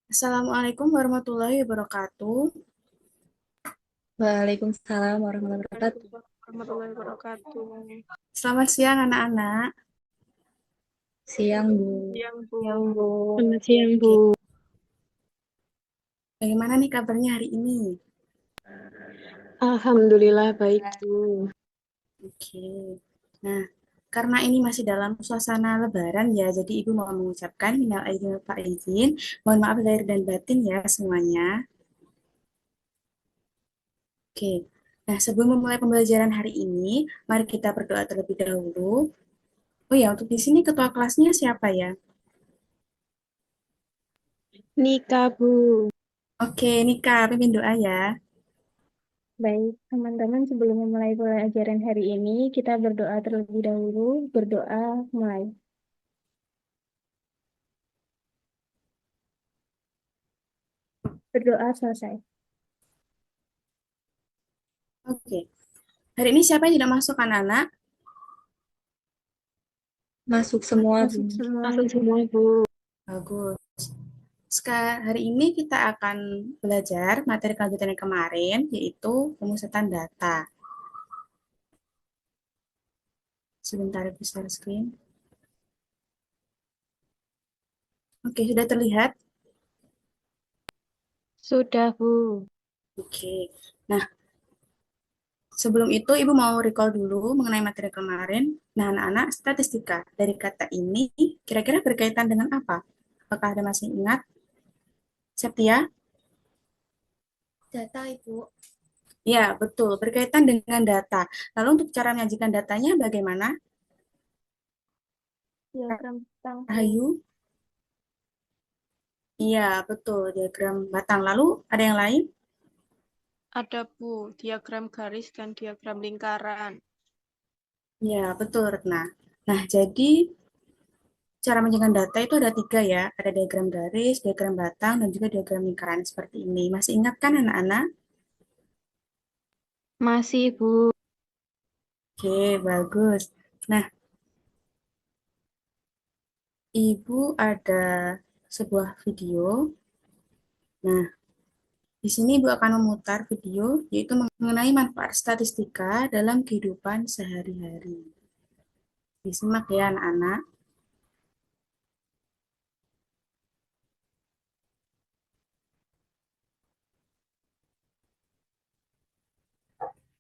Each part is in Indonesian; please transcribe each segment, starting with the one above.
Assalamualaikum warahmatullahi wabarakatuh. Waalaikumsalam warahmatullahi wabarakatuh. Warahmatullahi wabarakatuh. Selamat siang anak-anak. Siang, Bu. Siang, Bu. Selamat siang, Bu. Oke. Bagaimana nih kabarnya hari ini? Alhamdulillah baik, Bu. Oke. Nah, karena ini masih dalam suasana Lebaran ya, jadi Ibu mau mengucapkan minal aidin wal faizin. Mohon maaf lahir dan batin ya semuanya. Oke. Nah, sebelum memulai pembelajaran hari ini, mari kita berdoa terlebih dahulu. Oh ya, untuk di sini ketua kelasnya siapa ya? Nika, Bu. Oke, Nika, pimpin doa ya. Baik, teman-teman, sebelum memulai pelajaran hari ini, kita berdoa terlebih dahulu. Berdoa mulai. Berdoa selesai. Oke. Hari ini siapa yang tidak masuk anak-anak? Masuk semua, Bu. Masuk semua, Bu. Bagus. Hari ini kita akan belajar materi kelanjutan yang kemarin, yaitu pemusatan data. Sebentar, Ibu share screen. Oke, sudah terlihat? Sudah, Bu. Oke. Nah, sebelum itu Ibu mau recall dulu mengenai materi kemarin. Nah, anak-anak, statistika dari kata ini kira-kira berkaitan dengan apa? Apakah Anda masih ingat? Septia? Data, Ibu. Ya, betul. Berkaitan dengan data. Lalu untuk cara menyajikan datanya bagaimana? Diagram tentang, Bu. Rahayu? Iya, betul. Diagram batang. Lalu ada yang lain? Ada, Bu, diagram garis dan diagram lingkaran. Ya, betul, Retna. Nah, jadi cara menjaga data itu ada tiga ya. Ada diagram garis, diagram batang, dan juga diagram lingkaran seperti ini. Masih ingat kan anak-anak? Masih, Bu. Oke, bagus. Nah, Ibu ada sebuah video. Nah, di sini Ibu akan memutar video, yaitu mengenai manfaat statistika dalam kehidupan sehari-hari. Disimak ya anak-anak.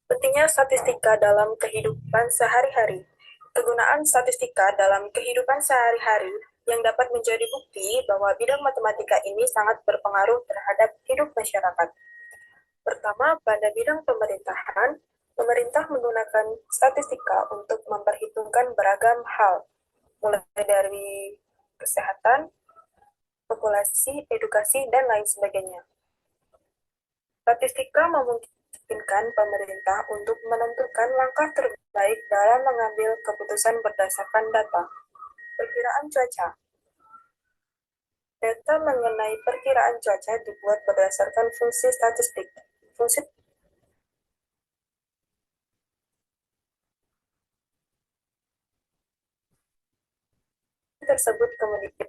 Pentingnya statistika dalam kehidupan sehari-hari. Kegunaan statistika dalam kehidupan sehari-hari yang dapat menjadi bukti bahwa bidang matematika ini sangat berpengaruh terhadap hidup masyarakat. Pertama, pada bidang pemerintahan, pemerintah menggunakan statistika untuk memperhitungkan beragam hal, mulai dari kesehatan, populasi, edukasi, dan lain sebagainya. Statistika memungkinkan pemerintah untuk menentukan langkah terbaik dalam mengambil keputusan berdasarkan data. Perkiraan cuaca. Data mengenai perkiraan cuaca dibuat berdasarkan fungsi statistik. Fungsi tersebut kemudian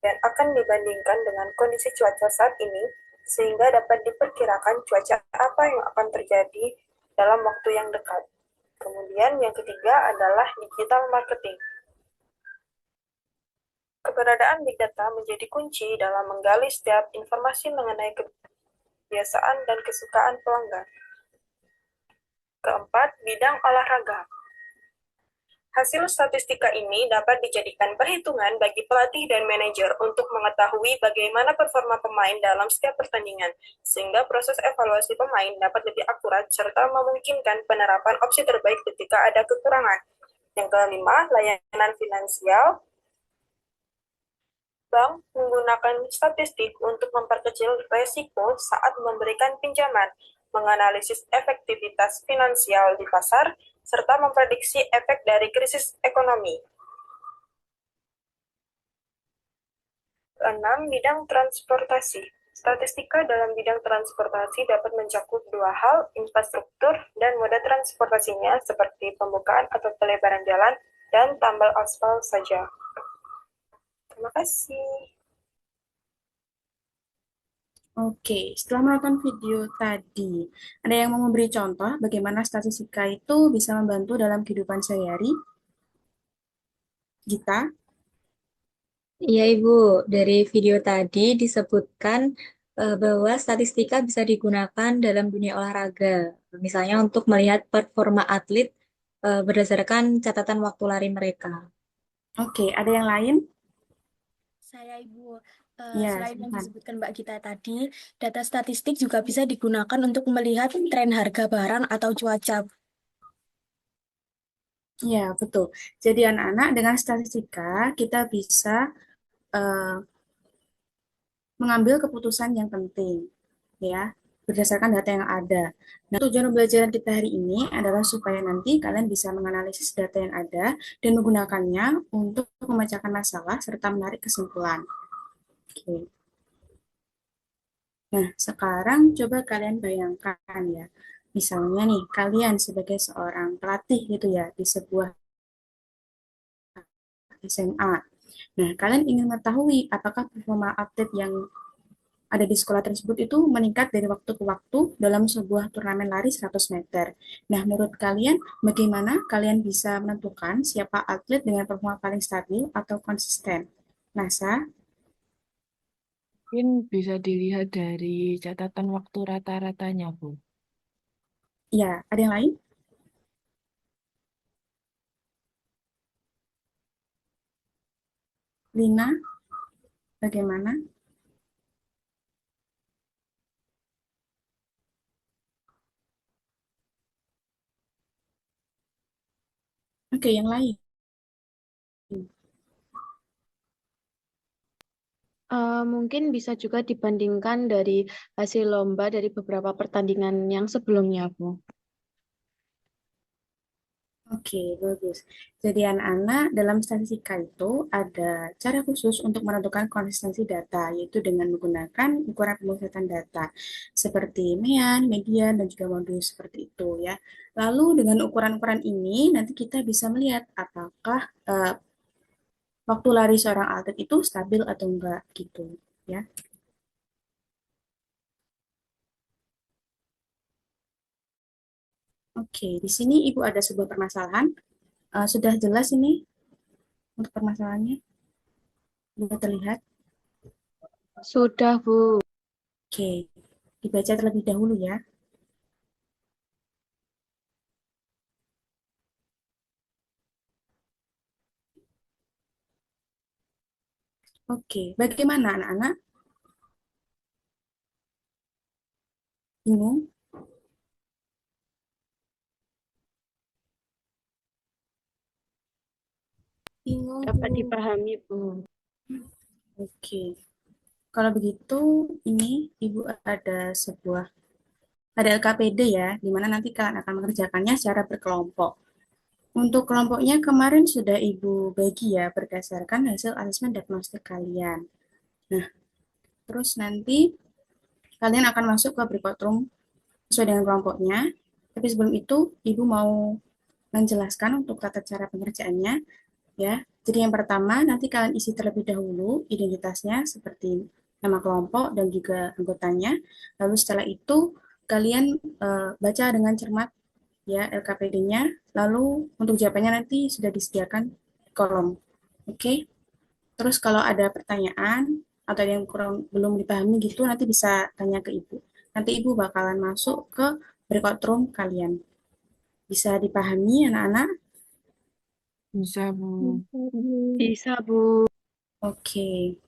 dan akan dibandingkan dengan kondisi cuaca saat ini, sehingga dapat diperkirakan cuaca apa yang akan terjadi dalam waktu yang dekat. Kemudian yang ketiga adalah digital marketing. Keberadaan Big Data menjadi kunci dalam menggali setiap informasi mengenai kebiasaan dan kesukaan pelanggan. Keempat, bidang olahraga. Hasil statistika ini dapat dijadikan perhitungan bagi pelatih dan manajer untuk mengetahui bagaimana performa pemain dalam setiap pertandingan, sehingga proses evaluasi pemain dapat lebih akurat serta memungkinkan penerapan opsi terbaik ketika ada kekurangan. Yang kelima, layanan finansial. Bank menggunakan statistik untuk memperkecil resiko saat memberikan pinjaman, menganalisis efektivitas finansial di pasar, serta memprediksi efek dari krisis ekonomi. Keenam, bidang transportasi. Statistika dalam bidang transportasi dapat mencakup dua hal, infrastruktur dan moda transportasinya seperti pembukaan atau pelebaran jalan dan tambal aspal saja. Terima kasih. Oke, setelah menonton video tadi, ada yang mau memberi contoh bagaimana statistika itu bisa membantu dalam kehidupan sehari-hari? Gita? Iya, Ibu. Dari video tadi disebutkan bahwa statistika bisa digunakan dalam dunia olahraga. Misalnya untuk melihat performa atlet berdasarkan catatan waktu lari mereka. Oke, ada yang lain? Saya Ibu, Ya, selain yang silakan. disebutkan Mbak Gita tadi, data statistik juga bisa digunakan untuk melihat tren harga barang atau cuaca. Ya, betul. Jadi anak-anak dengan statistika kita bisa eh, mengambil keputusan yang penting, ya, berdasarkan data yang ada. Nah, tujuan pembelajaran kita hari ini adalah supaya nanti kalian bisa menganalisis data yang ada dan menggunakannya untuk memecahkan masalah serta menarik kesimpulan. Oke. Nah, sekarang coba kalian bayangkan ya, misalnya nih, kalian sebagai seorang pelatih gitu ya, di sebuah SMA. Nah, kalian ingin mengetahui apakah performa atlet yang ada di sekolah tersebut itu meningkat dari waktu ke waktu dalam sebuah turnamen lari 100 meter. Nah, menurut kalian, bagaimana kalian bisa menentukan siapa atlet dengan performa paling stabil atau konsisten? Nasa, Mungkin bisa dilihat dari catatan waktu rata-ratanya, Bu. ya, ada yang lain? Lina, bagaimana? Oke, yang lain. Mungkin bisa juga dibandingkan dari hasil lomba dari beberapa pertandingan yang sebelumnya, Bu. Oke, bagus. Jadi anak-anak dalam statistika itu ada cara khusus untuk menentukan konsistensi data, yaitu dengan menggunakan ukuran pemusatan data seperti mean, median, dan juga modus seperti itu ya. Lalu dengan ukuran-ukuran ini nanti kita bisa melihat apakah waktu lari seorang atlet itu stabil atau enggak gitu ya. Oke, di sini Ibu ada sebuah permasalahan. Sudah jelas ini untuk permasalahannya? Sudah terlihat? Sudah, Bu. Oke, dibaca terlebih dahulu ya. Oke, bagaimana anak-anak? Bingung? Bingung, Dapat Bu. dipahami, Bu. Oke, kalau begitu ini Ibu ada sebuah, ada LKPD ya, di mana nanti kalian akan mengerjakannya secara berkelompok. Untuk kelompoknya kemarin sudah Ibu bagi ya berdasarkan hasil asesmen diagnostik kalian. Nah, terus nanti kalian akan masuk ke breakout room sesuai dengan kelompoknya. Tapi sebelum itu, Ibu mau menjelaskan untuk tata cara pengerjaannya ya. Jadi yang pertama nanti kalian isi terlebih dahulu identitasnya seperti nama kelompok dan juga anggotanya. Lalu setelah itu kalian baca dengan cermat ya LKPD-nya. Lalu untuk jawabannya nanti sudah disediakan di kolom. Oke. Terus kalau ada pertanyaan atau yang kurang belum dipahami gitu nanti bisa tanya ke Ibu. Nanti Ibu bakalan masuk ke breakout room kalian. Bisa dipahami anak-anak? Bisa, Bu. Bisa, Bu. Oke.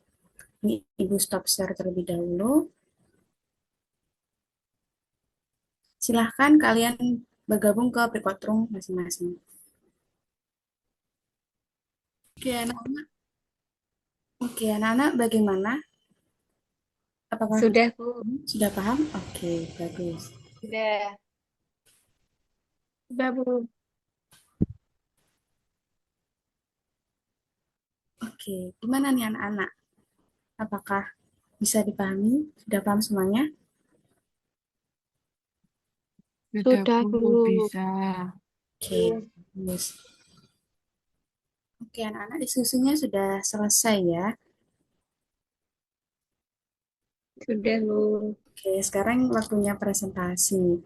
Ini Ibu stop share terlebih dahulu. Silahkan kalian bergabung ke breakout room masing-masing. Oke, anak-anak. Oke, anak-anak bagaimana? Apakah Sudah, Bu. sudah paham? Oke, bagus. Sudah. Sudah Bu. Oke, gimana nih anak-anak? Apakah bisa dipahami? Sudah paham semuanya? Sudah, Sudah, Bu. Bu. Bisa. Oke, bagus. Oke, anak-anak diskusinya sudah selesai ya. Sudah, Bu. Oke, sekarang waktunya presentasi.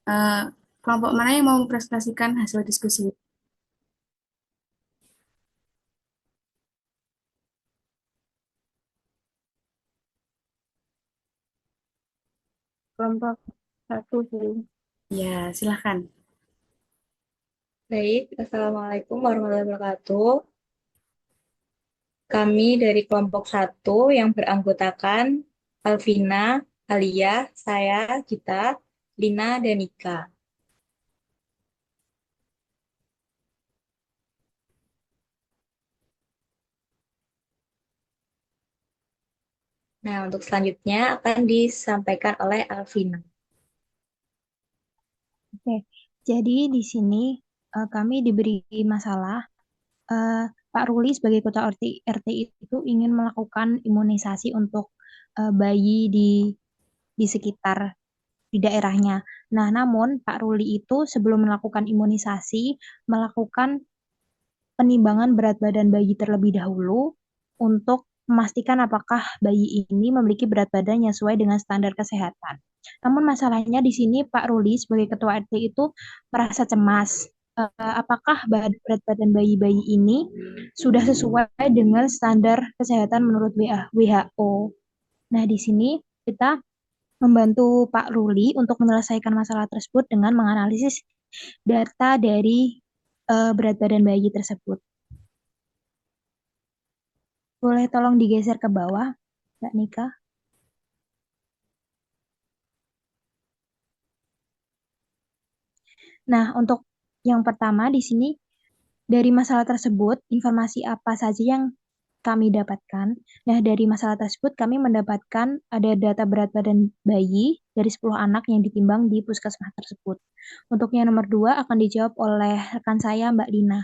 Eh, Kelompok mana yang mau mempresentasikan hasil diskusi? Kelompok satu, Bu. Ya, silahkan. Baik, Assalamualaikum warahmatullahi wabarakatuh. Kami dari kelompok satu yang beranggotakan Alvina, Alia, saya, Gita, Lina, dan Nika. Nah, untuk selanjutnya akan disampaikan oleh Alvina. Oke, jadi di sini kami diberi masalah. eh, Pak Ruli sebagai Ketua RT itu ingin melakukan imunisasi untuk bayi di sekitar di daerahnya. Nah, namun Pak Ruli itu sebelum melakukan imunisasi melakukan penimbangan berat badan bayi terlebih dahulu untuk memastikan apakah bayi ini memiliki berat badan yang sesuai dengan standar kesehatan. Namun masalahnya di sini Pak Ruli sebagai Ketua RT itu merasa cemas. Apakah berat badan bayi-bayi ini sudah sesuai dengan standar kesehatan menurut WHO? Nah, di sini kita membantu Pak Ruli untuk menyelesaikan masalah tersebut dengan menganalisis data dari berat badan bayi tersebut. Boleh tolong digeser ke bawah, Mbak Nika? Nah, untuk yang pertama di sini, dari masalah tersebut, informasi apa saja yang kami dapatkan? Nah, dari masalah tersebut kami mendapatkan ada data berat badan bayi dari 10 anak yang ditimbang di puskesmas tersebut. Untuk yang nomor 2 akan dijawab oleh rekan saya, Mbak Lina.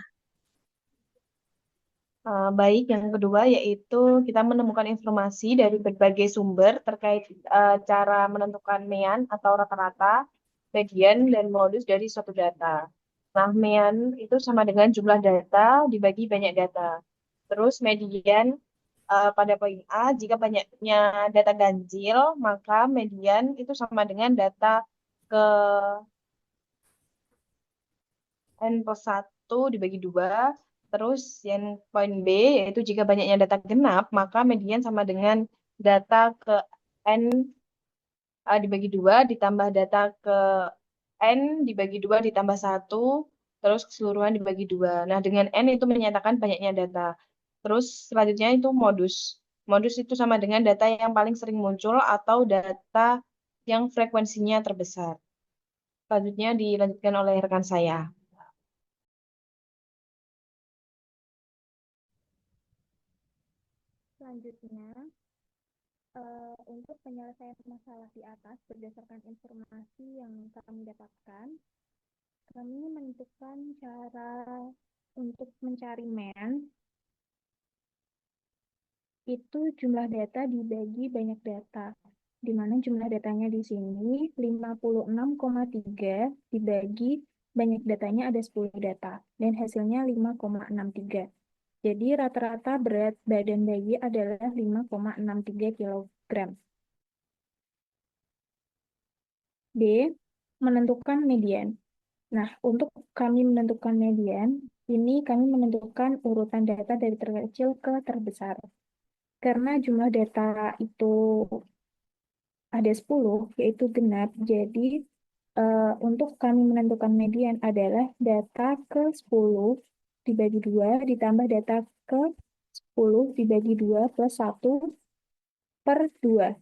Baik, yang kedua yaitu kita menemukan informasi dari berbagai sumber terkait cara menentukan mean atau rata-rata, median, dan modus dari suatu data. Nah, mean itu sama dengan jumlah data dibagi banyak data. Terus median pada poin A, jika banyaknya data ganjil, maka median itu sama dengan data ke N plus 1 dibagi 2. Terus yang poin B, yaitu jika banyaknya data genap, maka median sama dengan data ke N dibagi 2 ditambah data ke N dibagi 2 ditambah 1, terus keseluruhan dibagi 2. Nah, dengan N itu menyatakan banyaknya data. Terus selanjutnya itu modus. Modus itu sama dengan data yang paling sering muncul atau data yang frekuensinya terbesar. Selanjutnya dilanjutkan oleh rekan saya. Selanjutnya, untuk penyelesaian masalah di atas berdasarkan informasi yang kami dapatkan, kami menentukan cara untuk mencari MEN itu jumlah data dibagi banyak data, di mana jumlah datanya di sini 56,3 dibagi banyak datanya ada 10 data, dan hasilnya 5,63. Jadi rata-rata berat badan bayi adalah 5,63 kg. D. Menentukan median. Nah, untuk kami menentukan median, ini kami menentukan urutan data dari terkecil ke terbesar. Karena jumlah data itu ada 10, yaitu genap, jadi untuk kami menentukan median adalah data ke 10 dibagi 2 ditambah data ke 10 dibagi 2 plus 1 per 2.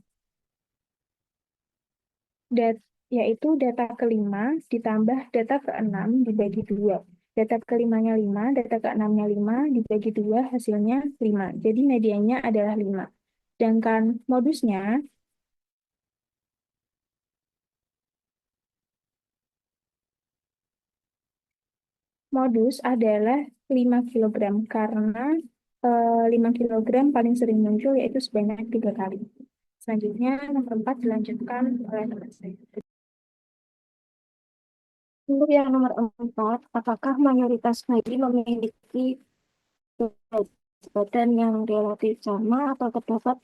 Yaitu data kelima ditambah data keenam dibagi 2. Data kelimanya 5, data keenamnya 5, dibagi 2 hasilnya 5. Jadi mediannya adalah 5. Sedangkan modusnya modus adalah 5 kg karena 5 kg paling sering muncul yaitu sebanyak 3 kali. Selanjutnya nomor 4 dilanjutkan oleh teman saya. Untuk yang nomor 4, apakah mayoritas bayi memiliki berat badan yang relatif sama atau terdapat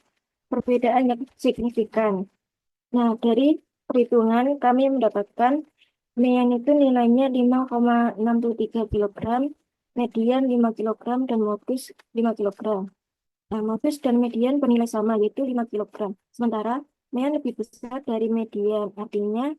perbedaan yang signifikan. Nah, dari perhitungan kami mendapatkan median itu nilainya 5,63 kilogram, median 5 kilogram, dan modus 5 kilogram. Nah, modus dan median bernilai sama, yaitu 5 kilogram. Sementara median lebih besar dari median, artinya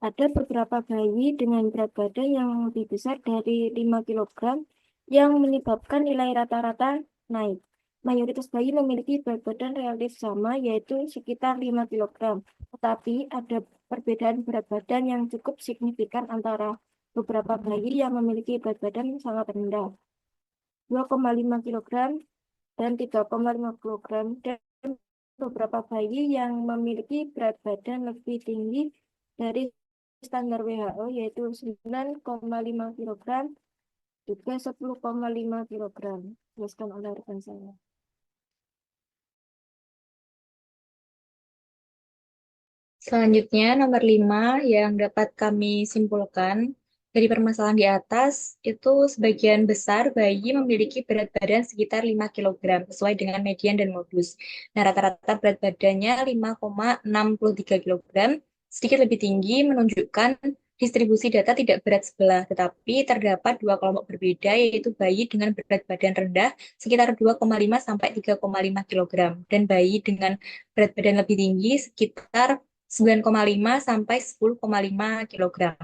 ada beberapa bayi dengan berat badan yang lebih besar dari 5 kilogram yang menyebabkan nilai rata-rata naik. Mayoritas bayi memiliki berat badan relatif sama, yaitu sekitar 5 kilogram. Tetapi ada perbedaan berat badan yang cukup signifikan antara beberapa bayi yang memiliki berat badan sangat rendah, 2,5 kilogram dan 3,5 kilogram, dan beberapa bayi yang memiliki berat badan lebih tinggi dari standar WHO, yaitu 9,5 kilogram, juga 10,5 kilogram. Jelaskan oleh rekan saya. Selanjutnya, nomor 5 yang dapat kami simpulkan dari permasalahan di atas, itu sebagian besar bayi memiliki berat badan sekitar 5 kilogram sesuai dengan median dan modus. Nah, rata-rata berat badannya 5,63 kilogram, sedikit lebih tinggi menunjukkan distribusi data tidak berat sebelah, tetapi terdapat dua kelompok berbeda, yaitu bayi dengan berat badan rendah sekitar 2,5 sampai 3,5 kilogram, dan bayi dengan berat badan lebih tinggi sekitar 9,5 sampai 10,5 kilogram.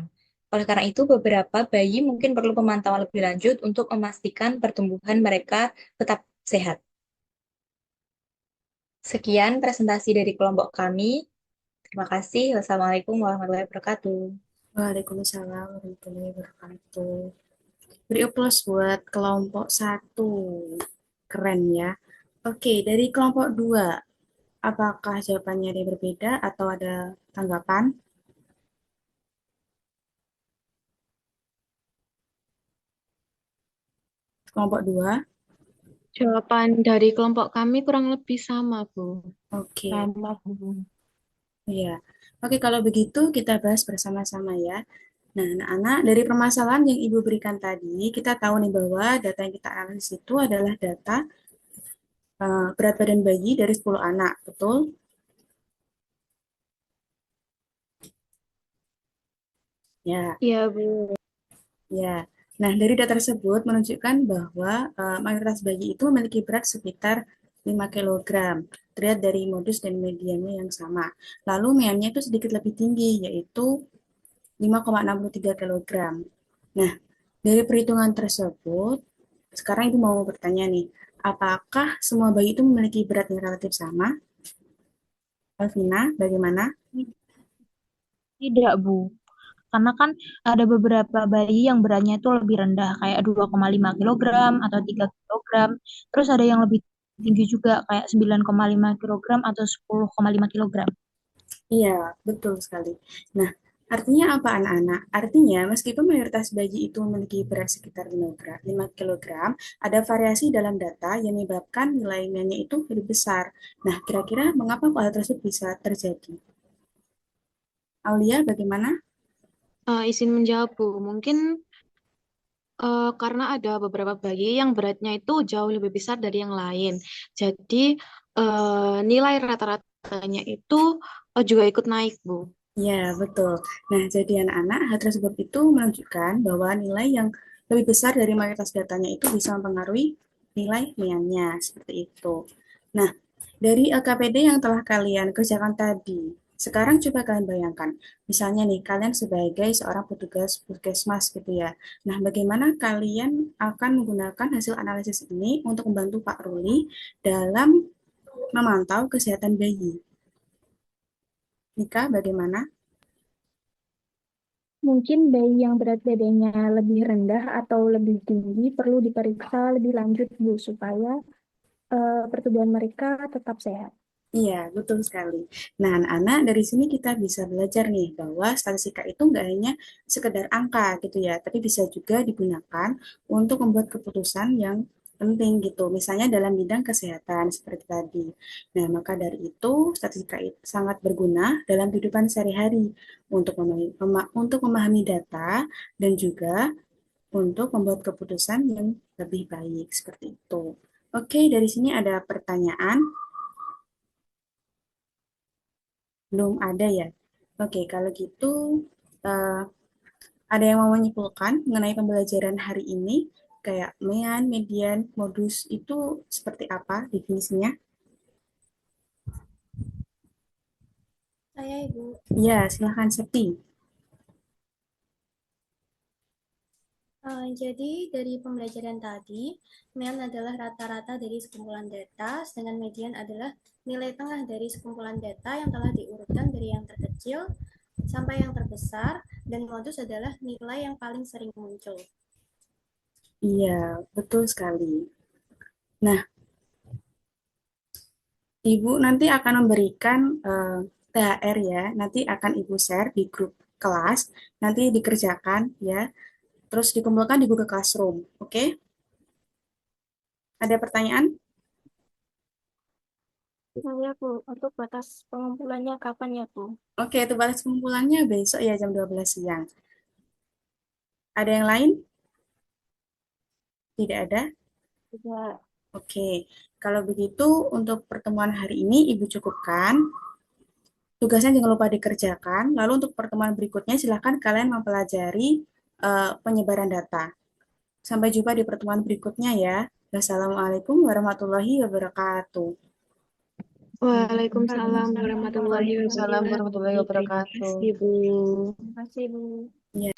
Oleh karena itu, beberapa bayi mungkin perlu pemantauan lebih lanjut untuk memastikan pertumbuhan mereka tetap sehat. Sekian presentasi dari kelompok kami. Terima kasih. Wassalamualaikum warahmatullahi wabarakatuh. Waalaikumsalam warahmatullahi wabarakatuh. Beri aplaus buat kelompok 1. Keren ya. Oke, dari kelompok 2, apakah jawabannya ada yang berbeda atau ada tanggapan? Kelompok 2. Jawaban dari kelompok kami kurang lebih sama, Bu. Oke. Sama, Bu. Iya. Oke, kalau begitu kita bahas bersama-sama ya. Nah, anak-anak, dari permasalahan yang Ibu berikan tadi, kita tahu nih bahwa data yang kita analisis itu adalah data berat badan bayi dari 10 anak, betul? Ya. Iya, Bu. Ya. Nah, dari data tersebut menunjukkan bahwa mayoritas bayi itu memiliki berat sekitar 5 kilogram. Terlihat dari modus dan mediannya yang sama. Lalu mediannya itu sedikit lebih tinggi, yaitu 5,63 kilogram. Nah, dari perhitungan tersebut, sekarang Ibu mau bertanya nih, apakah semua bayi itu memiliki berat yang relatif sama? Alvina, bagaimana? Tidak, Bu. Karena kan ada beberapa bayi yang beratnya itu lebih rendah, kayak 2,5 kilogram atau 3 kilogram. Terus ada yang lebih tinggi juga, kayak 9,5 kilogram atau 10,5 kilogram. Iya, betul sekali. Nah, artinya apa anak-anak? Artinya meskipun mayoritas bayi itu memiliki berat sekitar 5 kilogram, ada variasi dalam data yang menyebabkan nilainya itu lebih besar. Nah, kira-kira mengapa hal tersebut bisa terjadi? Aulia, bagaimana? Izin menjawab, Bu. Mungkin karena ada beberapa bayi yang beratnya itu jauh lebih besar dari yang lain. Jadi nilai rata-ratanya itu juga ikut naik, Bu. Ya, betul. Nah, jadi anak-anak, hal tersebut itu menunjukkan bahwa nilai yang lebih besar dari mayoritas datanya itu bisa mempengaruhi nilai MIAN-nya, seperti itu. Nah, dari LKPD yang telah kalian kerjakan tadi, sekarang coba kalian bayangkan, misalnya nih, kalian sebagai seorang petugas puskesmas gitu ya. Nah, bagaimana kalian akan menggunakan hasil analisis ini untuk membantu Pak Ruli dalam memantau kesehatan bayi? Nika, bagaimana? Mungkin bayi yang berat badannya lebih rendah atau lebih tinggi perlu diperiksa lebih lanjut, Bu, supaya pertumbuhan mereka tetap sehat. Iya, betul sekali. Nah, anak-anak, dari sini kita bisa belajar nih bahwa statistika itu nggak hanya sekedar angka gitu ya, tapi bisa juga digunakan untuk membuat keputusan yang penting gitu. Misalnya dalam bidang kesehatan seperti tadi. Nah, maka dari itu statistika itu sangat berguna dalam kehidupan sehari-hari untuk memahami data dan juga untuk membuat keputusan yang lebih baik seperti itu. Oke, dari sini ada pertanyaan. Belum ada ya? Oke, kalau gitu eh, ada yang mau menyimpulkan mengenai pembelajaran hari ini? Kayak mean, median, modus itu seperti apa definisinya? Saya, Ibu. Iya, silahkan Septi. Jadi dari pembelajaran tadi, mean adalah rata-rata dari sekumpulan data, sedangkan median adalah nilai tengah dari sekumpulan data yang telah diurutkan dari yang terkecil sampai yang terbesar, dan modus adalah nilai yang paling sering muncul. Iya, betul sekali. Nah, Ibu nanti akan memberikan THR ya, nanti akan Ibu share di grup kelas, nanti dikerjakan ya, terus dikumpulkan di Google Classroom, oke? Ada pertanyaan? Saya, Bu, untuk batas pengumpulannya kapan ya, Bu? Oke, itu batas kumpulannya besok ya jam 12 siang. Ada yang lain? Tidak ada? Tidak. Oke, kalau begitu untuk pertemuan hari ini Ibu cukupkan. Tugasnya jangan lupa dikerjakan. Lalu untuk pertemuan berikutnya silakan kalian mempelajari penyebaran data. Sampai jumpa di pertemuan berikutnya ya. Wassalamualaikum warahmatullahi wabarakatuh. Waalaikumsalam warahmatullahi Waalaikumsalam wabarakatuh. warahmatullahi Terima wabarakatuh. kasih, Bu. Terima kasih, Bu. Ya.